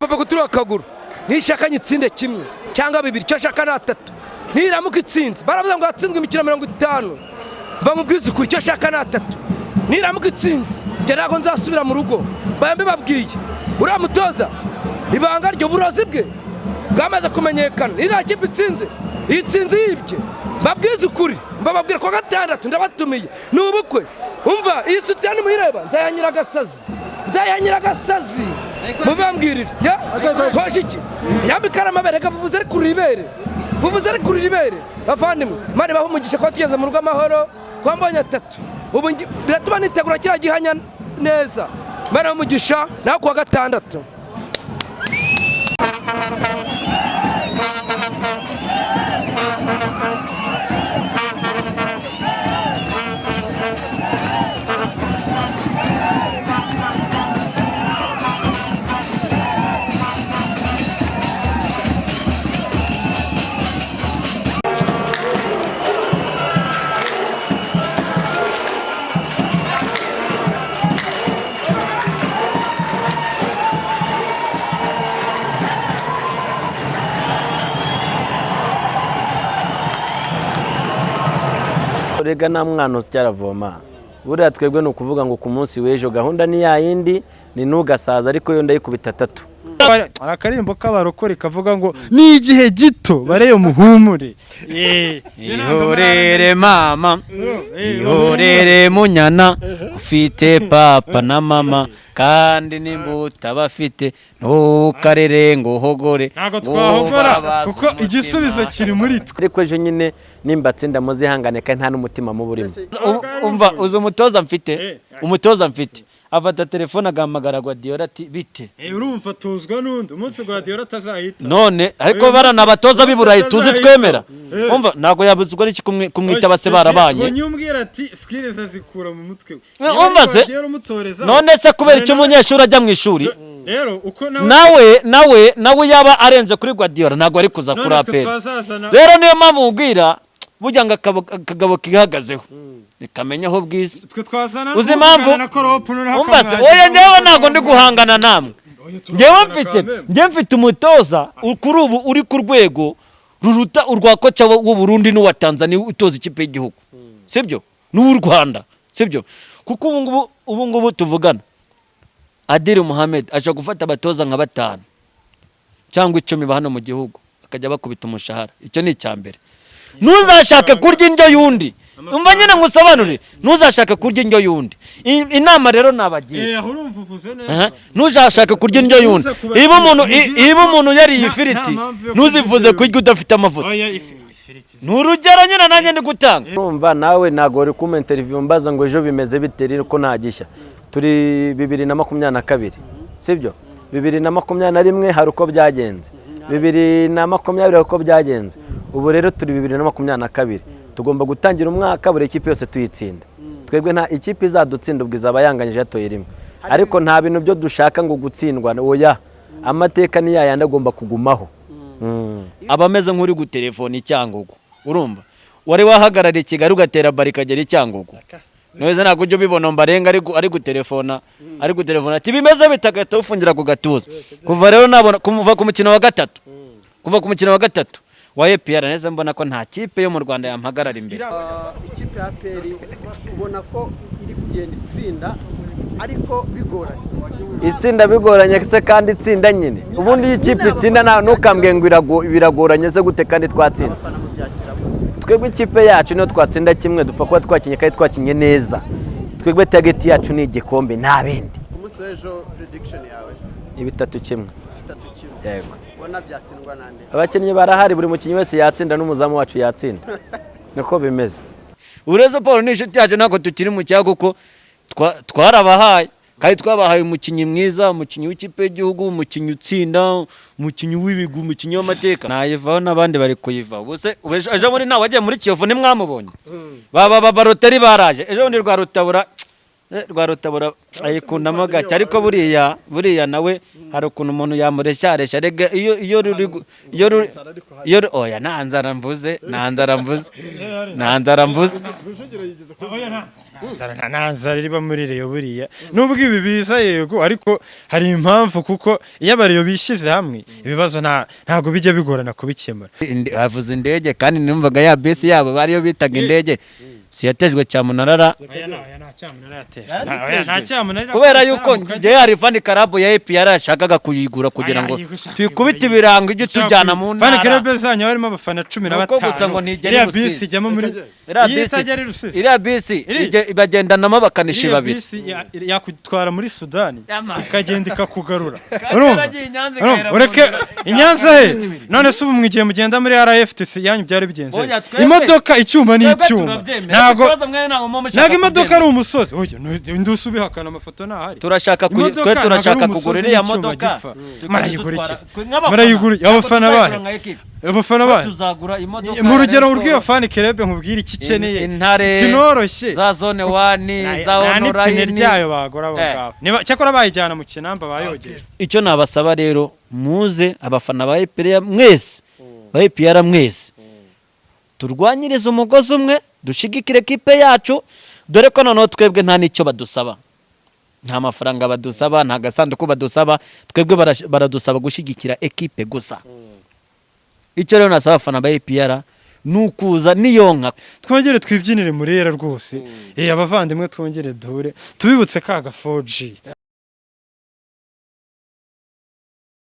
Papa kutura akaguru nishakanye itsinde kimwe cyangwa bibiri cyo shaka na 3 niramuka itsinze baravuga ngo atsinzwe imikino 50 bamubwiza ukuri cyo shaka na 3 niramuka itsinze je nako nzasubira mu rugo bayambe babwiye uramutoza ibanga ryo burozi bwe bwamaze kumenyekana irakipe itsinze yibye babwiza ukuri mbababwira ko 6 ndabatumiye n'ubukwe umva iyi sutani muhireba nzayanyira gasazi mubambwirira ya koshiki yambikara amabereka vuvuze ari kuri ibere bavandimwe mane baho umugisha ko tugeze mu rugo amahoro kwambonye 3 ubu biratuma nitegura kira gihanya neza mane umugisha naho kuwa 6 rega na mwana usyaravoma buriya twebwe no kuvuga ngo ku munsi w'ejo gahunda ni yayindi ni nugasaza ariko yo ndayikubita 3 arakarimbo k'abarokore kavuga ngo ni igihe gito bareyo muhumure ihorere mama ihorere munyana ufite papa na mama kandi nimbuta bafite ntukarere ngo hogore ntago twahogora kuko igisubizo kiri muri twe ariko ejo nyine nimbatse ndamuzihangane kandi nta n'umutima mu burimo umva uzo umutoza mfite afata telefone agamagara Guardiola ati bite urumva tuzwa nundi umunsi Guardiola atazahita none ariko barana batoza biburayi tuzi twemera umva nago yabuzwa n'iki kumwita base barabanye nyumbwira ati skills azikura mu mutwe umva se none se kubera icyo umunyeshuri ajya mu ishuri rero uko nawe yaba arenze kuri Guardiola nago ari kuza kuri apel rero niyo mpamvu ubwira burya ngo akagabo kihagazeho nikamenya aho bwiza twe twazana uzi impamvu umva se oya ndewe nago ndi guhangana namwe ngewe mfite umutoza kuri ubu uri ku rwego ruruta urwa kocha w'u Burundi n'uwa Tanzania utoza ikipe y'igihugu sibyo n'u Rwanda sibyo kuko ubu ngubu tuvugana Adil Mohamed aje gufata abatoza nka 5 cyangwa 10 bahano mu gihugu akajya bakubita umushahara icyo ni icyambere ntuzashaka kurya indyo yundi umva nyine ngusobanurire ntuzashaka kurya indyo yundi inama rero nabagiye urumva uvuze neza ntuzashaka kurya indyo yundi iba umuntu yari ifiriti ntuzivuze kurya udafite amavuta nurugero nyine nanjye ndi gutanga urumva nawe nago uri kuma interview mbaza ngo ejo bimeze biteri ko ntagishya turi 2022 sibyo 2021 hari uko byagenze 2020 uko byagenze ubu rero turi 2022 tugomba gutangira umwaka buri ikipe yose tuyitsinda twebwe nta ikipe izadutsinda ubwiza abayanganyije yatoye rimwe ariko nta bintu byo dushaka ngo gutsindwa oya amateka ni yayandi agomba kugumaho abameze nk'uri gutelefona icyangugu urumva wari wahagarara Kigali ugatera barikagera icyangugu noze nako ujyo bibona mbarenga ari gutelefona ati bimeze bitagata ufungira ku gatuza kuva rero nabona kuva ku mukino wa gatatu wa EPR neza mbona ko nta kipe yo mu Rwanda yampagarara imbere ikipe ya APR ubona ko iri kugenda itsinda ariko bigoranye se kandi itsinda nyine ubundi ikipe itsinda ntukambwe ngo biragoranye se gute kandi twatsinze twebwe ikipe yacu niyo twatsinda kimwe dupfa kuba twakinye kandi twakinye neza twebwe target yacu ni igikombe nta bindi umunsi w'ejo prediction yawe 3-1 yego bona byatsindwa nande abakinnyi barahari buri mukinnyi wese yatsinda n'umuzamu wacu yatsinda niko bimeze ureze Paul n'ishuti yacu nako tukiri mu cyago kuko twarabahaye kandi twabahaye umukinnyi mwiza umukinnyi w'ikipe y'igihugu umukinnyi utsinda umukinnyi w'ibigu umukinnyi w'amateka nayivaho n'abandi bari kuyiva ubuse ejo muri nawe wagiye muri Kiyovu nimwamubonye baba baroteri baraje ejo ndi rwa rutabura rwa rutabura ayikundamo gake ariko buriya nawe hari ukuntu umuntu yamuresharesha rega oya nta nzara mvuze nta nzara riba muri reyo buriya nubwo ibi biza yego ariko hari impamvu kuko iyo abareyo bishyize hamwe ibibazo ntabwo bijya bigorana kubikemura. bavuze indege kandi numvaga ya bisi yabo bariyo bitaga indege si yatejwe cyamunara kubera yuko njye hari fani karabo ya APR yashakaga kuyigura kugira ngo tuyikubite ibirango ijye tujyana mu ntara. Fani karabo zanyu harimo abafana 15 iriya bisi ijyamo muri iriya bisi bagendanamo bakanishi babiri yakutwara muri Sudani ikagenda ikakugarura ureke inyanza he none se ubu mwigiye mugenda muri RFTC yanyu byari bigenze imodoka icyuma n'icyuma ntago imodoka ari umusozi indusu bihakana amafoto ntahari turashaka kugura iriya modoka marayigura abafana bayo tuzagura imodoka mu rugero urw'iyo fani kerebe nkubwira iki ikeneye kinoroshye za zone 1 za online ryayo bagora bagabo cyakora bayijyana mu kinamba bayogera. Icyo nabasaba rero muze abafana ba APR mwese turwanyiriza umugozi umwe dushigikire kipe yacu dore ko noneho twebwe nta nicyo badusaba nta mafaranga badusaba nta gasanduku badusaba twebwe baradusaba gushigikira ekipe gusa. Icyo rero nasaba abafana ba APR nukuza niyonka twongere twibyinire murera rwose abavandimwe twongere duhure tubibutse kaga 4G.